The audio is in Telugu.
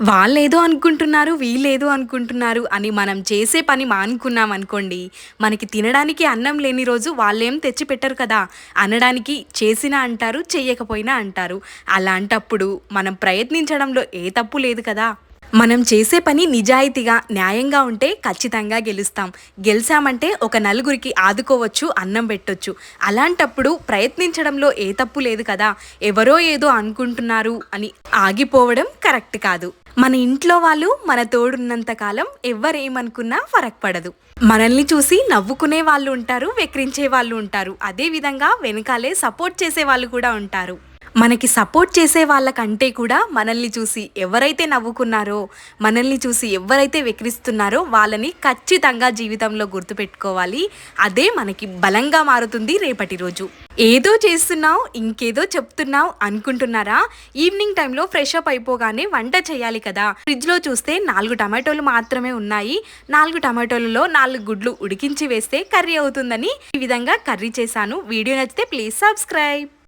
వాళ్ళేదో అనుకుంటున్నారు, వీళ్ళేదో అనుకుంటున్నారు అని మనం చేసే పని మానుకున్నామనుకోండి, మనకి తినడానికి అన్నం లేని రోజు వాళ్ళేం తెచ్చిపెట్టరు కదా! అనడానికి చేసినా అంటారు, చెయ్యకపోయినా అంటారు. అలాంటప్పుడు మనం ప్రయత్నించడంలో ఏ తప్పు లేదు కదా! మనం చేసే పని నిజాయితీగా, న్యాయంగా ఉంటే ఖచ్చితంగా గెలుస్తాం. గెలిసామంటే ఒక నలుగురికి ఆదుకోవచ్చు, అన్నం పెట్టొచ్చు. అలాంటప్పుడు ప్రయత్నించడంలో ఏ తప్పు లేదు కదా! ఎవరో ఏదో అనుకుంటున్నారు అని ఆగిపోవడం కరెక్ట్ కాదు. మన ఇంట్లో వాళ్ళు మన తోడున్నంత కాలం ఎవ్వరేమనుకున్నా ఫరక్ పడదు. మనల్ని చూసి నవ్వుకునే వాళ్ళు ఉంటారు, వెక్రించే వాళ్ళు ఉంటారు. అదే విధంగా వెనకాలే సపోర్ట్ చేసే వాళ్ళు కూడా ఉంటారు. మనకి సపోర్ట్ చేసే వాళ్ళకంటే కూడా మనల్ని చూసి ఎవరైతే నవ్వుకున్నారో, మనల్ని చూసి ఎవరైతే వెక్రిస్తున్నారో వాళ్ళని ఖచ్చితంగా జీవితంలో గుర్తుపెట్టుకోవాలి. అదే మనకి బలంగా మారుతుంది రేపటి రోజు. ఏదో చేస్తున్నావు, ఇంకేదో చెప్తున్నావు అనుకుంటున్నారా? ఈవినింగ్ టైంలో ఫ్రెష్ అప్ అయిపోగానే వంట చేయాలి కదా! ఫ్రిడ్జ్‌లో చూస్తే 4 టమాటోలు మాత్రమే ఉన్నాయి. 4 టమాటోలలో 4 గుడ్లు ఉడికించి వేస్తే కర్రీ అవుతుందని ఈ విధంగా కర్రీ చేశాను. వీడియో నచ్చితే ప్లీజ్ సబ్స్క్రైబ్.